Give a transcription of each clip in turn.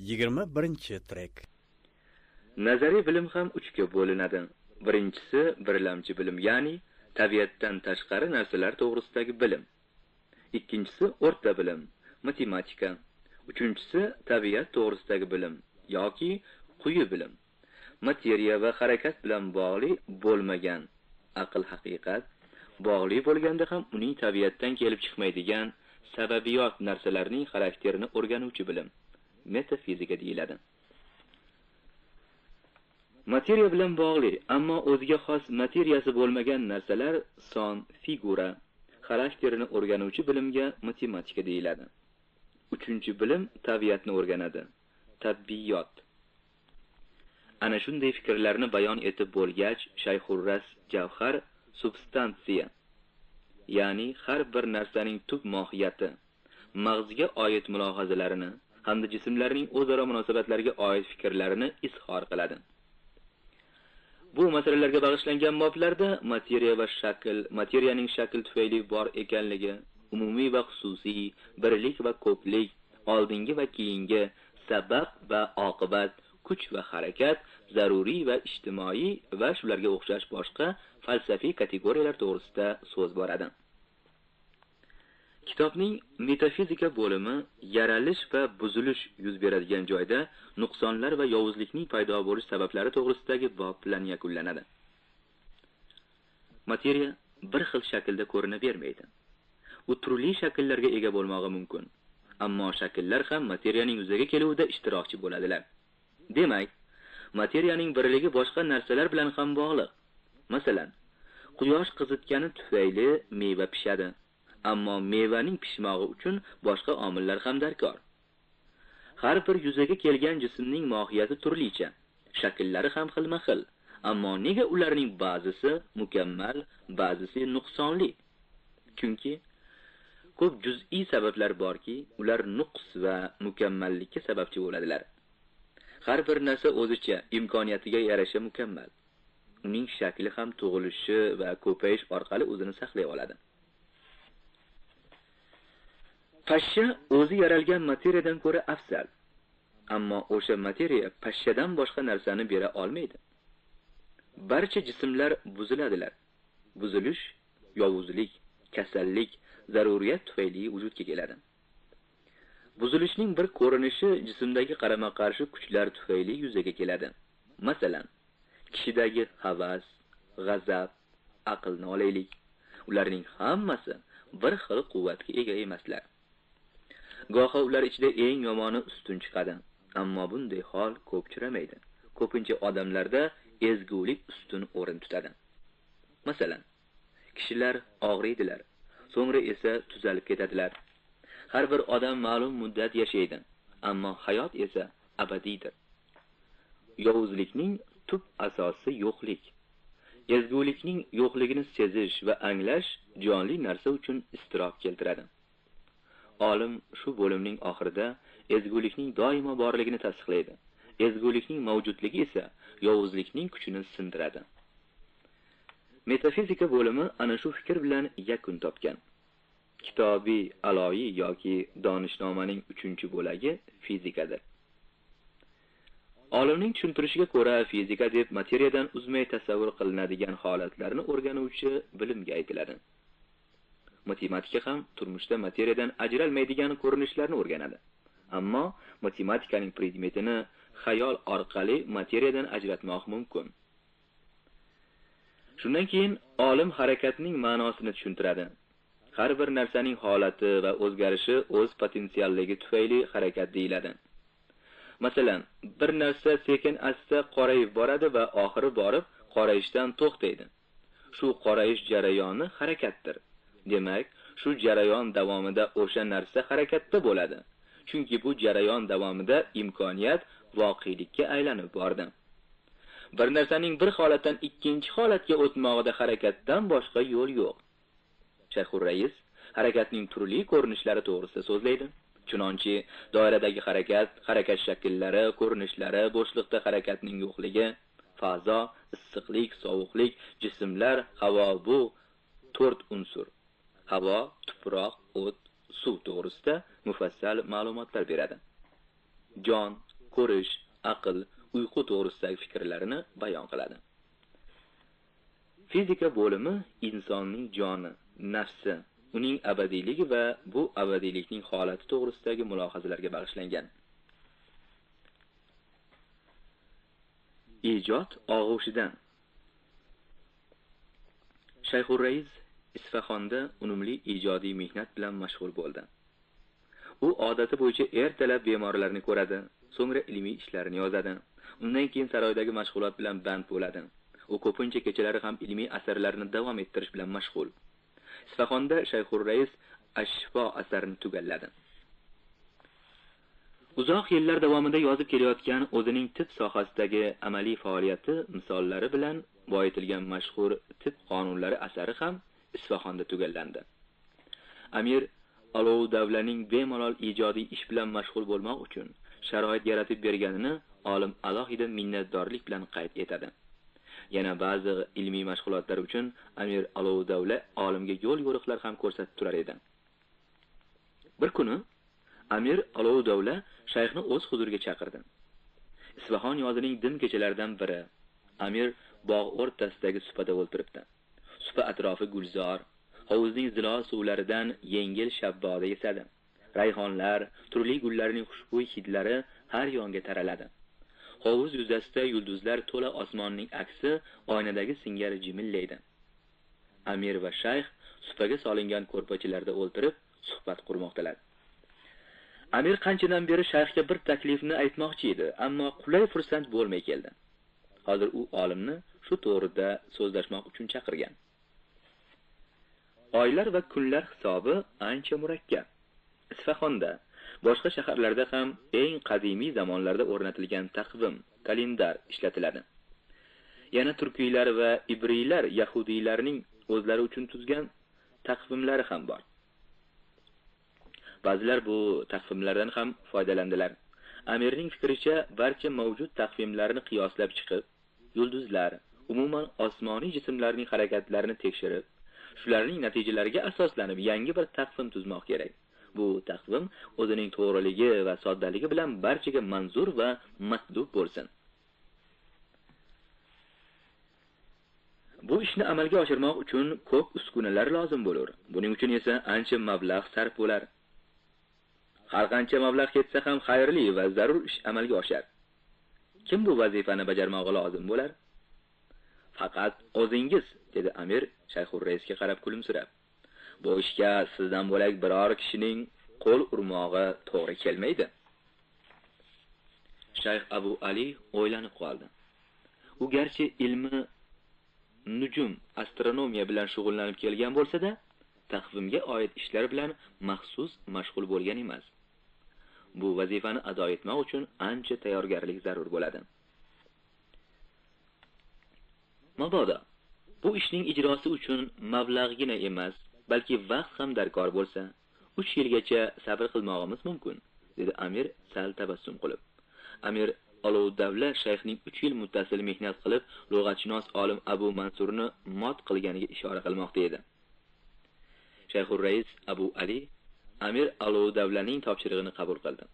21-trek. Nazariy bilim ham 3 ga bo'linadi. Birinchisi birlamchi bilim, ya'ni tabiatdan tashqari narsalar to'g'risidagi bilim. Ikkinchisi o'rta bilim, matematika. Uchinchisi tabiat to'g'risidagi bilim yoki quyi bilim. Materiya va harakat bilan bog'liq bo'lmagan aql haqiqat, bog'liq bo'lganda ham uning tabiatdan kelib chiqmaydigan sababiyot narsalarning xarakterini o'rganuvchi bilim metafizika deyiladi. Materiya bilan bog'liq, ammo o'ziga xos materiyasi bo'lmagan narsalar son, figura, xarakterini o'rganuvchi bilimga matematika deyiladi. Uchinchi bilim tabiatni o'rganadi, tabiiyot. Ana shunday fikrlarni bayon etib bo'lgach, Shayxurras Javhar substansiya, ya'ni har bir narsaning tub mohiyati, mag'zga oid mulohazalarini hamda jismlarning o'zaro munosabatlariga oid fikrlarini izhor qiladi. Bu masalalarga bag'ishlangan boblarda materiya va shakl, materiyaning shakl tufayli bor ekanligi, umumiy va xususiy, birlik va ko'plik, oldingi va keyingi, sabab va oqibat, kuch va harakat, zaruriy va ijtimoiy va shularga o'xshash boshqa falsafiy kategoriyalar to'g'risida so'z boradi. Kitobning metafizika bo'limi yaralish va buzilish yuz beradigan joyda nuqsonlar va yovuzlikning paydo bo'lish sabablari to'g'risidagi bob bilan yakunlanadi. Materiya bir xil shaklda ko'rinavermaydi. U turli shakllarga ega bo'lmog'i mumkin, ammo shakllar ham materiyaning yuzaga keluvida ishtirokchi bo'ladilar. Demak, materiyaning birligi boshqa narsalar bilan ham bog'liq. Masalan, quyosh qizitgani tufayli meva pishadi, ammo mevaning pishmog'i uchun boshqa omillar ham darkor. Har bir yuzaga kelgan jismning mohiyati turlicha, shakllari ham xilma-xil, ammo nega ularning ba'zisi mukammal, ba'zisi nuqsonli? Chunki ko'p juz'iy sabablar borki, ular nuqs va mukammallikka sababchi bo'ladilar. Har bir narsa o'zicha imkoniyatiga yarasha mukammal. Uning shakli ham tug'ilishi va ko'payish orqali o'zini saqlay oladi. Pashsha o'zi yaralgan materiyadan ko'ra afzal. Ammo o'sha materiya pashshadan boshqa narsani bera olmaydi. Barcha jismlar buziladilar. Buzilish, yovuzlik, kasallik, zaruriyat tufayli vujudga keladi. Buzilishning bir ko'rinishi jismdagi qarama-qarshi kuchlar tufayli yuzaga keladi. Masalan, kishidagi havas, g'azab, aqlni olaylik. Ularning hammasi bir xil quvvatga ega emaslar. Goho ular ichida eng yomoni ustun chiqadi, ammo bunday hol ko'p uchramaydi. Ko'pincha odamlarda ezgulik ustun o'rin tutadi. Masalan, kishilar og'riydilar, so'ngra esa tuzalib ketadilar. Har bir odam ma'lum muddat yashaydi, ammo hayot esa abadiydir. Yovuzlikning tub asosi yo'qlik. Ezgulikning yo'qligini sezish va anglash jonli narsa uchun iztirob keltiradi. Olim shu bo'limning oxirida ezgulikning doimo borligini tasdiqlaydi. Ezgulikning mavjudligi esa yovuzlikning kuchini sindiradi. Metafizika bo'limi ana shu fikr bilan yakun topgan. Kitobiy aloyi yoki donishnomaning 3-bo'lagi fizikadir. Olimning tushuntirishiga ko'ra, fizika deb materiyadan uzmay tasavvur qilinadigan holatlarni o'rganuvchi bilimga aytiladi. Matematika ham turmushda materiyadan ajralmaydigan ko'rinishlarni o'rganadi. Ammo matematikaning predmetini xayol orqali materiyadan ajratmoq mumkin. Shundan keyin olim harakatning ma'nosini tushuntiradi. Har bir narsaning holati va o'zgarishi o'z potensialligi tufayli harakat deyiladi. Masalan, bir narsa sekin-asta qorayib boradi va oxiri borib qorayishdan to'xtaydi. Shu qorayish jarayoni harakatdir. Demak, shu jarayon davomida o'sha narsa harakatda bo'ladi. Chunki bu jarayon davomida imkoniyat voqelikka aylanib bordi. Bir narsaning bir holatdan ikkinchi holatga o'tmog'ida harakatdan boshqa yo'l yo'q. Shayxurrais harakatning turli ko'rinishlari to'g'risida so'zlaydi. Chunonchi doiradagi harakat, harakat shakllari, ko'rinishlari, bo'shliqda harakatning yo'qligi, fazo, issiqlik, sovuqlik, jismlar, havo bu 4 unsur. Havo, tuproq, o't, suv to'g'risida mufassal ma'lumotlar beradi. Jon, ko'rish, aql, uyqu to'g'risidagi fikrlarini bayon qiladi. Fizika bo'limi insonning joni, nafsi, uning abadiyligi va bu abadiylikning holati to'g'risidagi mulohazalarga bag'ishlangan. Ijod og'ushidan. Shayxur-Rais Isfahonda unumli ijodiy mehnat bilan mashg'ul bo'ldi. U odati bo'yicha ertalab bemorlarni ko'radi, so'ngra ilmiy ishlarini yozadi. Undan keyin saroydagi mashg'ulot bilan band bo'ladi. U ko'pincha kechalari ham ilmiy asarlarni davom ettirish bilan mashg'ul. Isfahonda Shayxur-Rais Ash-Shifo asarini tugalladi. Uzoq yillar davomida yozib kelayotgan o'zining tib sohasidagi amaliy faoliyati misollari bilan boyitilgan mashhur tib qonunlari asari ham Isfahonda tugallandi. Amir Alov-Davlaning bemalol ijodiy ish bilan mashg'ul bo'lmoq uchun sharoit yaratib berganini olim alohida minnatdorlik bilan qayd etadi. Yana ba'zi ilmiy mashg'ulotlar uchun Amir Alov-Davla olimga yo'l yo'riqlar ham ko'rsatib turar edi. Bir kuni Amir Alov-Davla shayxni o'z huzuriga chaqirdi. Isfahon yozining dim kechalaridan biri. Amir bog' o'rtasidagi supada o'tiribdi. Supa atrofi gulzor, hovuzning zilo suvlaridan yengil shabboda esadi. Rayhonlar, turli gullarning xushbo'y hidlari har yonga taraladi. Hovuz yuzasida yulduzlar to'la osmonning aksi oynadagi singari jimillaydi. Amir va shayx supaga solingan ko'rpachalarda o'ltirib suhbat qurmoqdalar. Amir qanchadan beri shayxga bir taklifni aytmoqchi edi, ammo qulay fursat bo'lmay keldi. Hozir u olimni shu to'g'rida so'zlashmoq uchun chaqirgan. Oylar va kunlar hisobi ancha murakkab. Isfahonda, boshqa shaharlarda ham eng qadimiy zamonlarda o'rnatilgan taqvim, kalendar ishlatiladi. Yana turkiylar va ibriylar yahudiylarning o'zlari uchun tuzgan taqvimlari ham bor. Ba'zilar bu taqvimlardan ham foydalandilar. Amirning fikricha, barcha mavjud taqvimlarni qiyoslab chiqib, yulduzlar, umuman osmoniy jismlarning harakatlarini tekshirib, shularning natijalariga asoslanib yangi bir taqvim tuzmoq kerak. Bu taqvim o'zining to'g'riligi va soddaligi bilan barchaga manzur va matlub bo'lsin. Bu ishni amalga oshirmoq uchun ko'p uskunalar lozim bo'lar. Buning uchun esa ancha mablag' sarf bo'lar. Har qancha mablag' ketsa ham xayrli va zarur ish amalga oshar. Kim bu vazifani bajarmog'i lozim bo'lar? Faqat o'zingiz, dedi Amir Shayxur-Raisga qarab kulimsirab. Bu ishga sizdan bo'lak biror kishining qo'l urmog'i to'g'ri kelmaydi. Shayx Abu Ali o'ylanib qoldi. U garchi ilmi nujum, astronomiya bilan shug'ullanib kelgan bo'lsa-da, taqvimga oid ishlar bilan maxsus mashg'ul bo'lgan emas. Bu vazifani ado etmoq uchun ancha tayyorgarlik zarur bo'ladi. Mabodo, bu ishning ijrosi uchun mablag'gina emas, balki vaqt ham darkor bo'lsa, 3 yilgacha sabr qilmog'imiz mumkin, dedi Amir sal tabassum qilib. Amir Alov-Davla shayxning 3 yil muttasil mehnat qilib, lug'atshunos olim Abu Mansurni mot qilganiga ishora qilmoqda edi. Shayxur-Rais Abu Ali Amir Alov-Davlaning topshirig'ini qabul qildi.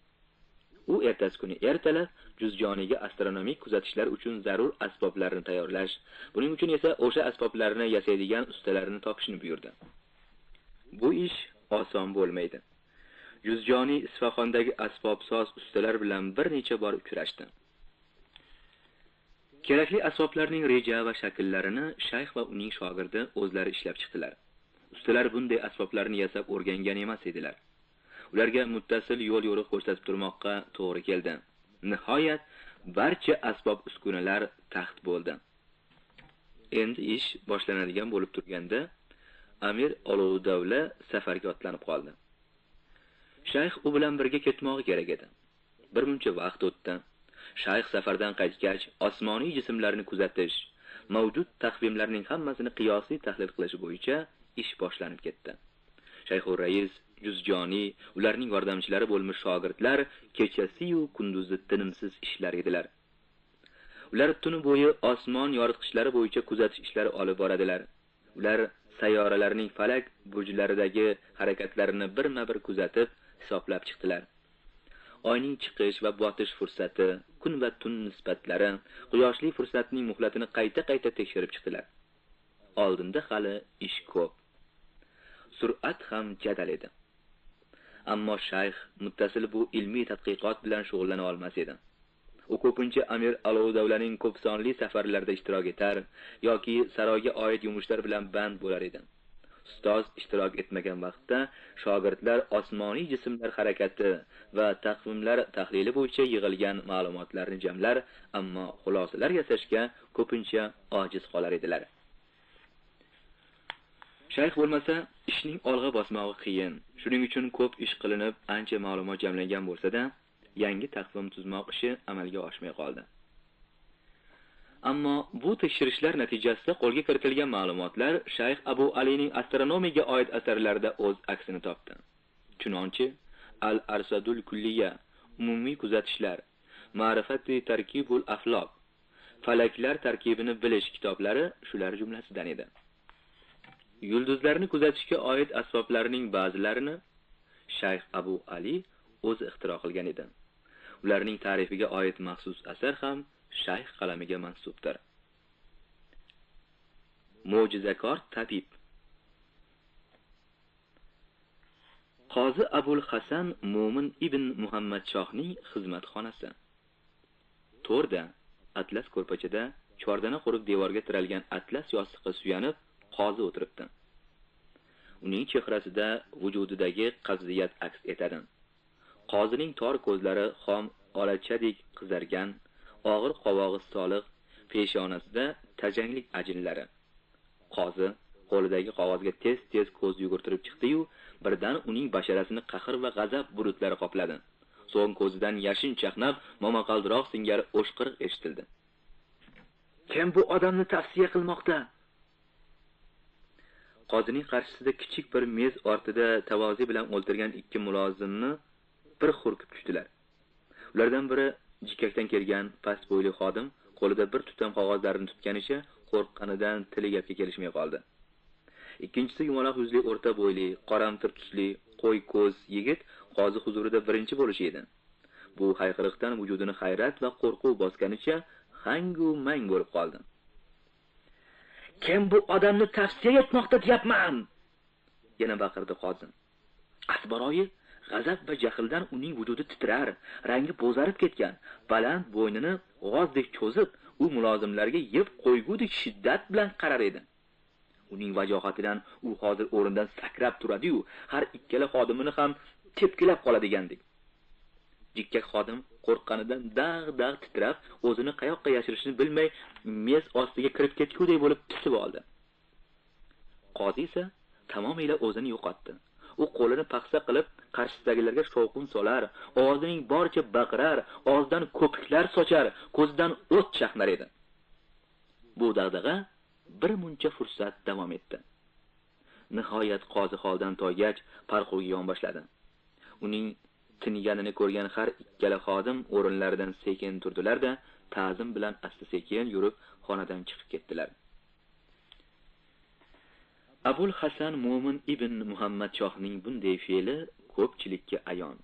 U ertasi kuni ertalab Juzjoniga astronomik kuzatishlar uchun zarur asboblarni tayyorlash, buning uchun esa o'sha asboblarni yasaydigan ustalarni topishni buyurdi. Bu ish oson bo'lmaydi. Juzjoni Isfahondagi asbobsoz ustalar bilan bir necha bor uchrashdi. Kerakli asboblarning reja va shakllarini shayx va uning shogirdi o'zlari ishlab chiqdilar. Ustalar bunday asboblarni yasab o'rgangan emas edilar. Ularga muttasil yo'l yo'riq ko'rsatib turmoqqa to'g'ri keldi. Nihoyat barcha asbob uskunalar taxt bo'ldi. Endi ish boshlanadigan bo'lib turganda Amir Alov-Davla safarga otlanib qoldi. Shayx u bilan birga ketmoqi kerak edi. Bir muncha vaqt o'tdi. Shayx safardan qaytgach, osmoniy jismlarni kuzatish, mavjud taqvimlarning hammasini qiyosiy tahlil qilish bo'yicha ish boshlanib ketdi. Shayxur-Rais, Juzjoni, ularning yordamchilari bo'lmish shogirdlar kechasi-yu kunduzi tinimsiz ishlar edilar. Ular tuni bo'yi osmon yoritqichlari bo'yicha kuzatish ishlari olib boradilar. Ular sayyoralarning falak burjlaridagi harakatlarini birma-bir kuzatib, hisoblab chiqdilar. oyning chiqish va botish fursati, kun va tun nisbatlari, quyoshli fursatning muhlatini qayta-qayta tekshirib chiqdilar. Oldinda hali ish ko'p. Sur'at ham jadal edi. Ammo shayx muttasil bu ilmiy tadqiqot bilan shug'ullana olmas edi. U ko'pincha Amir Alovdavlaning ko'p sonli safarlarida ishtirok etar yoki saroyga oid yumushlar bilan band bo'lar edi. Ustoz ishtirok etmagan vaqtda shogirdlar osmoniy jismlar harakati va taqvimlar tahlili bo'yicha yig'ilgan ma'lumotlarni jamlar, ammo xulosalar yasashga ko'pincha ojiz qolar edilar. Shayx bo'lmasa, ishning olg'a bosmog'i qiyin. Shuning uchun ko'p ish qilinib, ancha ma'lumot jamlangan bo'lsa-da, yangi taqvim tuzmoq ishi amalga oshmay qoldi. Ammo bu tekshirishlar natijasida qo'lga kiritilgan ma'lumotlar Shayx Abu Alining astronomiyaga oid asarlarida o'z aksini topdi. Chunonchi Al-Arsadul Kulliya, umumiy kuzatishlar, Ma'rifati Tarkibul Afloq, falaklar tarkibini bilish kitoblari shular jumlasidan edi. Yulduzlarni kuzatishga oid asboblarining ba'zilarini Shayx Abu Ali o'zi ixtiro qilgan edi. Ularning ta'rifiga oid maxsus asar ham shayx qalamiga mansubdir. Mo'jizakor tabib. Qozi Abul Hasan Mo'min ibn Muhammad Shohning xizmatxonasi. To'rda atlas ko'rpachada chordana qurib devorga tiralgan atlas yostiqqa suyanib qozi o'tiribdi. Uning chehrasida vujudidagi qaziyat aks etadi. Qozining tor ko'zlari xom olachadek qizargan, og'ir qovog'i soliq, peshonasida tajanglik ajinlari. Qozi qo'lidagi qog'ozga tez-tez ko'z yugurtirib chiqdi-yu, birdan uning basharasini qahr va g'azab bulutlari qopladi. So'ng ko'zidan yashin chaqnab, momaqaldiroq singari o'shqiriq eshitildi. Kim bu odamni tavsiya qilmoqda? Qozining qarshisida kichik bir mez ortida tavozi bilan o'ltirgan ikki mulozimni bir xurkib tushdilar. Ulardan biri jikkakdan kelgan past bo'yli xodim qo'lida bir tutam qog'ozlarni tutganicha qo'rqqanidan tili gapga kelishmay qoldi. Ikkinchisi yumaloq yuzli o'rta bo'yli, qoramtir tusli, qo'y ko'z yigit qozi huzurida birinchi bo'lishi edi. Bu hayqiriqdan vujudini hayrat va qo'rquv bosganicha hangu mang bo'lib qoldi. Kim bu odamni tavsiya etmoqda deyapman? Yana baqirdi qozi. Asbaroyi g'azab va jahldan uning vujudi titrar, rangi bo'zarib ketgan, baland bo'ynini g'ozdek cho'zib, u mulozimlarga yeb qo'ygudek shiddat bilan qarar edi. Uning vajohatidan u hozir o'rnidan sakrab turadi-yu, har ikkala xodimini ham tepkilab qoladigandek. Jikkak xodim qo'rqqanidan dag'-dag' titrab, o'zini qayoqqa yashirishni bilmay, mez ostiga kirib ketgudek bo'lib tisib oldi. Qozi esa tamomila o'zini yo'qotdi. U qo'lini paxsa qilib, qarshisidagilarga shovqin solar, ovozining boricha baqirar, og'zidan ko'piklar sochar, ko'zidan o't chaqnar edi. Bu dag'dag'a bir muncha fursat davom etdi. Nihoyat qozi holdan toygach, parquvga yonboshladi. Uning tinganini ko'rgan har ikkala xodim o'rinlaridan sekin turdilar-da, ta'zim bilan asta-sekin yurib xonadan chiqib ketdilar. Abul Hasan Mo'min ibn Muhammad Shohning bunday fe'li ko'pchilikka ayon.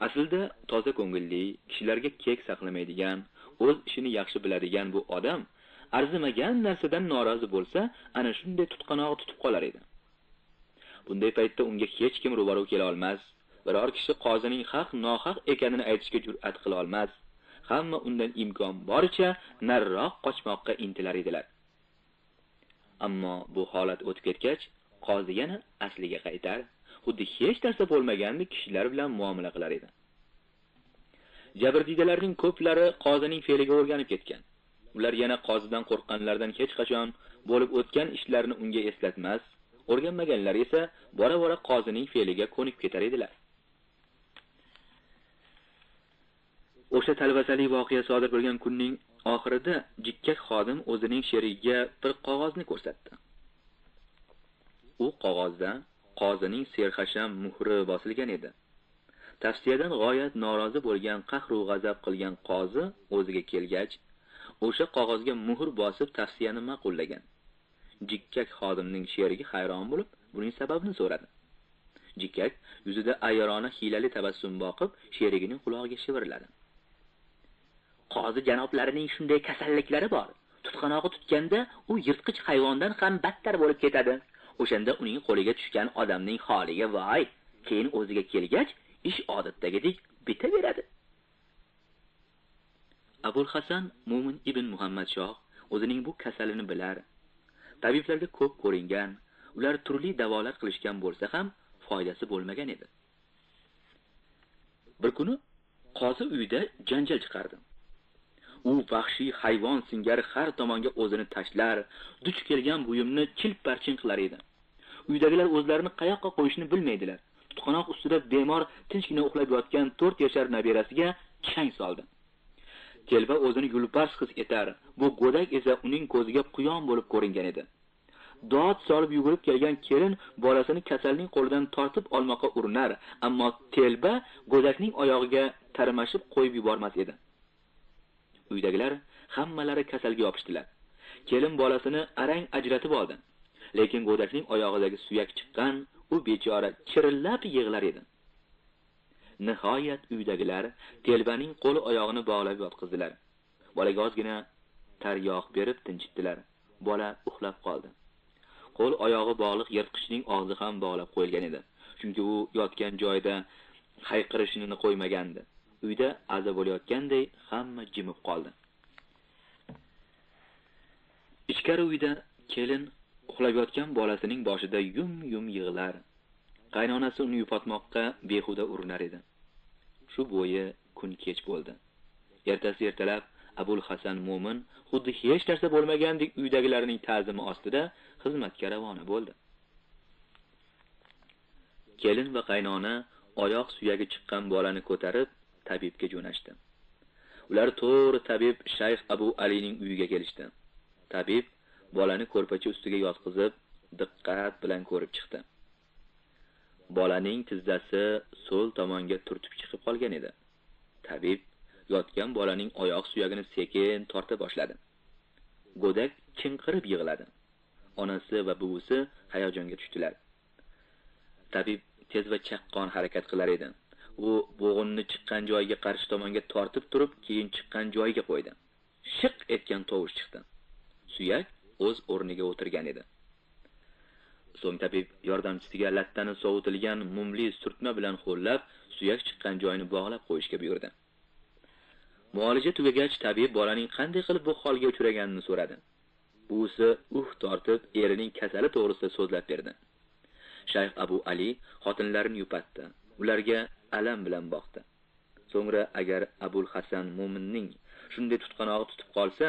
Aslida toza ko'ngilli, kishilarga kek saqlamaydigan, o'z ishini yaxshi biladigan bu odam arzimagan narsadan norozi bo'lsa, ana shunday tutqanoq tutib qolar edi. Bunday paytda unga hech kim ro'baro kela olmas, biror kishi qozining haq-nohaq ekanini aytishga jur'at qila olmas. Hamma undan imkon boricha nariroq qochmoqqa intilar edilar. Ammo bu holat o'tib ketgach, qozi yana asliga qaytar, xuddi hech narsa bo'lmagandek kishilar bilan muomala qilar edi. Jabrdiydalarning ko'plari qozining fe'liga o'rganib ketgan. Ular yana qozidan qo'rqqanlardan hech qachon bo'lib o'tgan ishlarini unga eslatmas, o'rganmaganlar esa bora-bora qozining fe'liga ko'nikib ketar edilar. O'sha talvasali voqea sodir bo'lgan kunning oxirida jikkak xodim o'zining sherigiga bir qog'ozni ko'rsatdi. U qog'ozda qozining serxasham muhri bosilgan edi. Tavsiyadan g'oyat norozi bo'lgan qahru g'azab qilgan qozi o'ziga kelgach, o'sha qog'ozga muhr bosib tavsiyani ma'qullagan. Jikkak xodimning sherigi hayron bo'lib, buning sababini so'radi. Jikak yuzida ayyorona hiylali tabassum boqib, sherigining quloqiga shivirladi. Qozi janoblarining shunday kasalliklari bor. Tutqanog'i tutganda u yirtqich hayvondan ham battar bo'lib ketadi. O'shanda uning qo'liga tushgan odamning holiga voy. Keyin o'ziga kelgach, ish odatdagidek bitaveradi. Abul Hasan Mo'min ibn Muhammad Shoh o'zining bu kasalini bilar. Tabiblarga ko'p ko'ringan, ular turli davolar qilishgan bo'lsa ham foydasi bo'lmagan edi. Bir kuni qozi uyida janjal chiqardi. U vahshiy hayvon singari har tomonga o'zini tashlar, duch kelgan buyumni chilparchin qilar edi. Uydagilar o'zlarini qayoqqa qo'yishni bilmaydilar. Tutqanoq ustida bemor tinchgina uxlab yotgan 4 yashar nabirasiga chang soldi. Telba o'zini yulpars his etar, bu go'dak esa uning ko'ziga quyon bo'lib ko'ringan edi. Dod solib yugurib kelgan kelin bolasini kasalning qo'lidan tortib olmoqqa urinar, ammo telba go'dakning oyog'iga tarmashib qo'yib yubormas edi. Uydagilar hammalari kasalga yopishdilar. Kelin bolasini arang ajratib oldi. Lekin go'dakning oyog'idagi suyak chiqqan, u bechora chirillab yig'lar edi. Nihoyat uydagilar telbaning qo'l oyog'ini bog'lab yotqizdilar. Bolaga ozgina taryoq berib tinchitdilar. Bola uxlab qoldi. Qo'l oyog'i bog'liq yirtqichning og'zi ham bog'lab qo'yilgan edi. Chunki u yotgan joyda hayqirishini qo'ymagandi. Uyda aza bo'layotganday hamma jimib qoldi. Ichkari uyda kelin uxlab yotgan bolasining boshida yum yig'lar. Qaynonasi uni yupatmoqqa behuda urinar edi. Shu bo'yi kun kech bo'ldi. Ertasi ertalab Abul Hasan Mo'min xuddi hech narsa bo'lmagandek uydagilarning ta'zimi ostida xizmatga ravona bo'ldi. Kelin va qaynona oyoq suyagi chiqqan bolani ko'tarib tabibga jo'nashdi. Ular to'g'ri tabib Shayx Abu Alining uyiga kelishdi. Tabib bolani ko'rpacha ustiga yotqizib, diqqat bilan ko'rib chiqdi. Bolaning tizzasi so'l tomonga turtib chiqib qolgan edi. Tabib yotgan bolaning oyoq suyagini sekin torta boshladi. Go'dak chinqirib yig'ladi. Onasi va buvisi hayajonga tushdilar. Tabib tez va chaqqon harakat qilar edi. U bo'g'inni chiqqan joyiga qarshi tomonga tortib turib, keyin chiqqan joyiga qo'ydi. Shiq etgan tovush chiqdi. Suyak o'z o'rniga o'tirgan edi. So'ng tabib yordamchisiga lattani sovutilgan mumli surtma bilan qo'llab, suyak chiqqan joyini bog'lab qo'yishga buyurdi. Muolaja tugagach, tabib bolaning qanday qilib bu holga uchraganini so'radi. Buvisi tortib, erining kasali to'g'risida so'zlab berdi. Shayx Abu Ali xotinlarini yupatdi. Ularga alam bilan boqdi. So'ngra agar Abul Hasan Mo'minning shunday tutqanog'i tutib qolsa,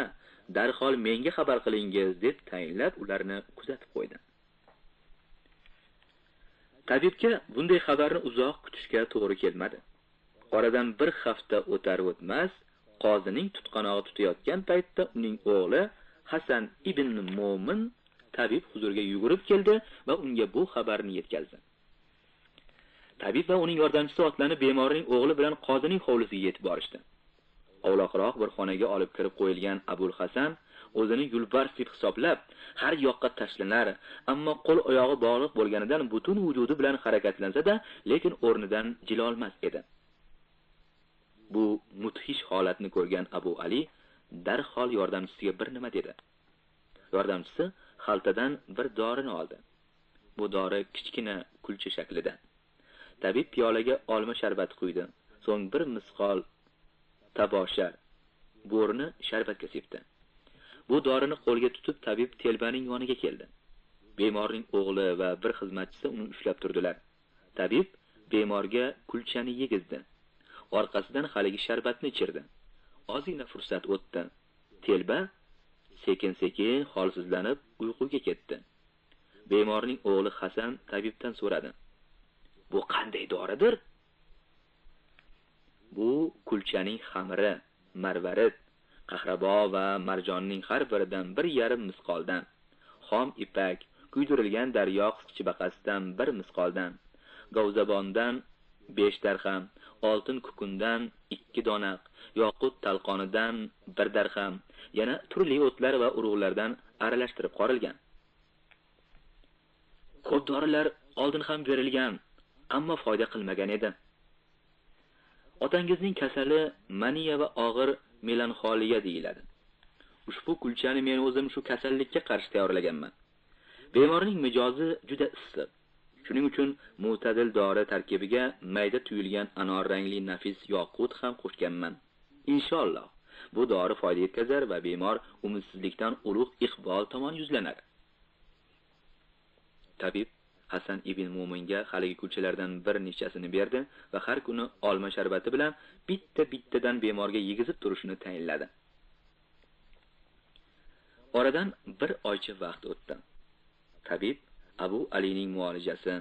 darhol menga xabar qilingiz deb tayinlab ularni kuzatib qo'ydi. Tabibga bunday xabarni uzoq kutishga to'g'ri kelmadi. Oradan bir hafta o'tar o'tmas, qozining tutqanog'i tutayotgan paytda uning o'g'li Hasan ibn Mo'min tabib huzuriga yugurib keldi va unga bu xabarni yetkazdi. Tabib va uning yordamchisi otlanib bemorning o'g'li bilan qozining hovlisiga yetib borishdi. Ovloqroq bir xonaga olib kirib qo'yilgan Abul Hasan o'zini yulbars deb hisoblab har yoqqa tashlanar, ammo qo'l oyog'i bog'liq bo'lganidan butun vujudi bilan harakatlansa-da, lekin o'rnidan jila olmas edi. Bu mudhish holatni ko'rgan Abu Ali darhol yordamchisiga bir nima dedi. Yordamchisi xaltadan bir dorini oldi. Bu dori kichkina kulcha shaklida. Tabib piyolaga olma sharbati quydi. So'ng bir misqol taboshar bo'rni sharbatga sepdi. Bu dorini qo'lga tutib tabib telbaning yoniga keldi. Bemorning o'g'li va bir xizmatchisi uni ushlab turdilar. Tabib bemorga kulchani yegizdi. Orqasidan haligi sharbatni ichirdi. Ozgina fursat o'tdi. Telba sekin-sekin holsizlanib uyquga ketdi. Bemorning o'g'li Hasan tabibdan so'radi. Bu qanday doridir? Bu kulchaning xamiri, marvarid, qahrabo va marjonning har biridan 1,5 misqoldan, xom ipak, kuydirilgan daryo qisqichbaqasidan 1 misqoldan, govzabondan 5 darham, oltin kukundan 2 donaq, yoqut talqonidan 1 darham, yana turli o'tlar va urug'lardan aralashtirib qorilgan. Ko'p dorilar oldin ham berilgan, ammo foyda qilmagan edi. Otangizning kasali maniya va og'ir melanxoliya deyiladi. Ushbu kulchani men o'zim shu kasallikka qarshi tayyorlaganman. Bemorning mijozi juda issiq. Shuning uchun mo'tadil dori tarkibiga mayda tuyulgan anor rangli nafis yoqut ham qo'shganman. Inshaalloh bu dori foyda yetkazar va bemor umidsizlikdan ulug' iqbol tomon yuzlanar. Tabib Hasan ibn Mo'minga haligi kulchalardan bir nechasini berdi va har kuni olma sharbati bilan bittadan bemorga yegizib turishini tayinladi. Oradan bir oycha vaqt o'tdi. Tabib Abu Alining muolajasi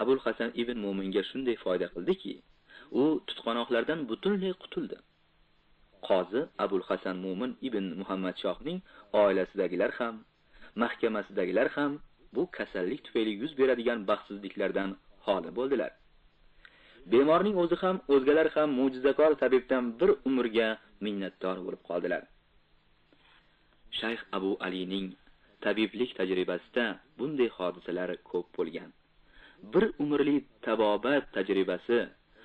Abul Hasan ibn Mo'minga shunday foyda qildiki, u tutqanoqlardan butunlay qutuldi. Qozi Abul Hasan Mo'min ibn Muhammad Shohning oilasidagilar ham, mahkamasidagilar ham bu kasallik tufayli yuz beradigan baxtsizliklardan xoli bo'ldilar. Bemorning o'zi ham, o'zgalar ham mo'jizakor tabibdan bir umrga minnatdor bo'lib qoldilar. Shayx Abu Alining tabiblik tajribasida bunday hodisalar ko'p bo'lgan. Bir umrli tabobat tajribasi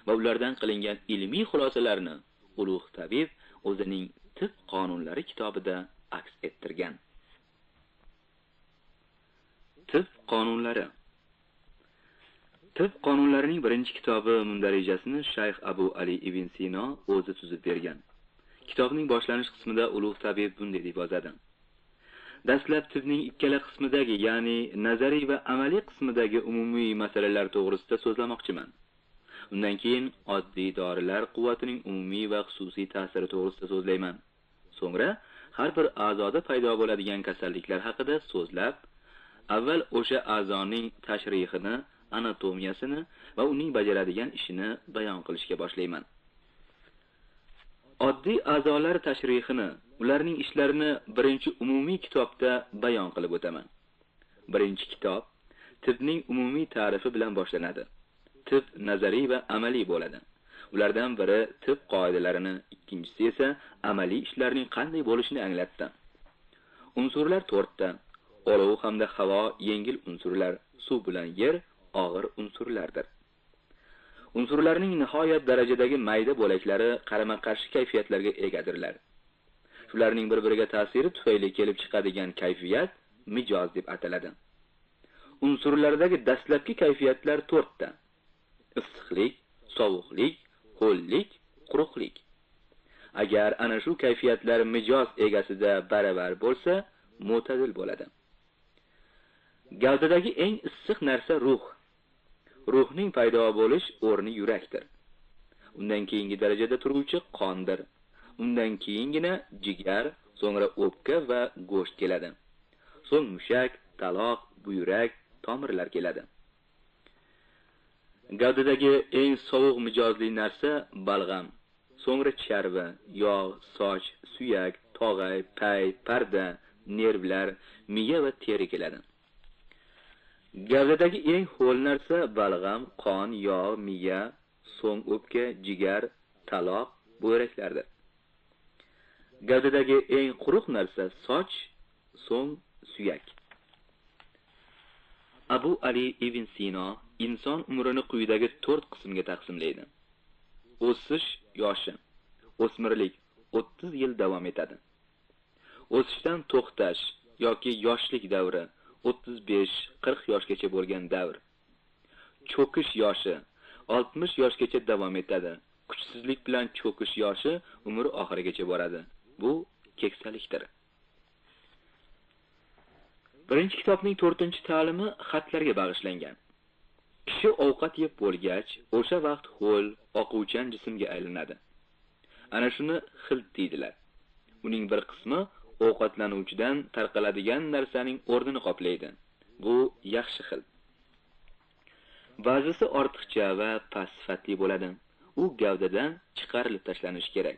va ulardan qilingan ilmiy xulosalarni ulug' tabib o'zining tib qonunlari kitobida aks ettirgan. Tib qonunlari. Tib qonunlarining birinchi kitobi mundarijasini Shayx Abu Ali ibn Sino o'zi tuzib bergan. Kitobning boshlanish qismida ulug' tabib bunday deb yozadi: Dastlab tibning ikkala qismidagi, ya'ni nazariy va amaliy qismidagi umumiy masalalar to'g'risida so'zlamoqchiman. Undan keyin oddiy dorilar quvvatining umumiy va xususiy ta'siri to'g'risida so'zlayman. So'ngra har bir a'zoda paydo bo'ladigan kasalliklar haqida so'zlab, avval o'sha a'zoning tashrihini, anatomiyasini va uning bajaradigan ishini bayon qilishga boshlayman. Oddiy a'zolar tashrihini, ularning ishlarini birinchi umumiy kitobda bayon qilib o'taman. Birinchi kitob tibning umumiy ta'rifi bilan boshlanadi. Tib nazariy va amaliy bo'ladi. Ulardan biri tib qoidalarini, ikkinchisi esa amaliy ishlarning qanday bo'lishini anglatdi. Unsurlar 4 ta: olov hamda havo yengil unsurlar, suv bilan yer og'ir unsurlardir. Unsurlarning nihoyat darajadagi mayda bo'laklari qarama-qarshi kayfiyatlarga egadirlar. Shularning bir-biriga ta'siri tufayli kelib chiqadigan kayfiyat mijoz deb ataladi. Unsurlardagi dastlabki kayfiyatlar 4 ta: issiqlik, sovuqlik, ho'llik, quruqlik. Agar ana shu kayfiyatlar mijoz egasida baravar bo'lsa, mo'tadil bo'ladi. Gavdadagi eng issiq narsa ruh. Ruhning paydo bo'lish o'rni yurakdir. Undan keyingi darajada turuvchi qondir. Undan keyingina jigar, so'ngra o'pka va go'sht keladi. So'ng mushak, taloq, buyrak, tomirlar keladi. Gavdadagi eng sovuq mijozli narsa balg'am, so'ngra charva, yog', soch, suyak, tog'ay, pay, parda, nervlar, miya va teri keladi. Gavdadagi eng ho'l narsa balg'am, qon, yog', miya, so'ng o'pka, jigar, taloq, buyraklardir. Gavdadagi eng quruq narsa soch, so'ng suyak. Abu Ali ibn Sino inson umrini quyidagi 4 qismga taqsimlaydi. O'sish yoshi. O'smirlik 30 yil davom etadi. O'sishdan to'xtash yoki yoshlik davri 35-40 yoshgacha bo'lgan davr. Cho'kish yoshi 60 yoshgacha davom etadi. Kuchsizlik bilan cho'kish yoshi umr oxirigacha boradi. Bu keksalikdir. Birinchi kitobning 4-ta'limi xatlarga bag'ishlangan. Kishi ovqat yeb bo'lgach, o'sha vaqt ho'l, oquvchan jismga aylanadi. Ana shuni xilt deydilar. Uning bir qismi ovqatlanuvchidan tarqaladigan narsaning o'rnini qoplaydi. Bu yaxshi xilt. Ba'zisi ortiqcha va past sifatli bo'ladi. U gavdadan chiqarilib tashlanishi kerak.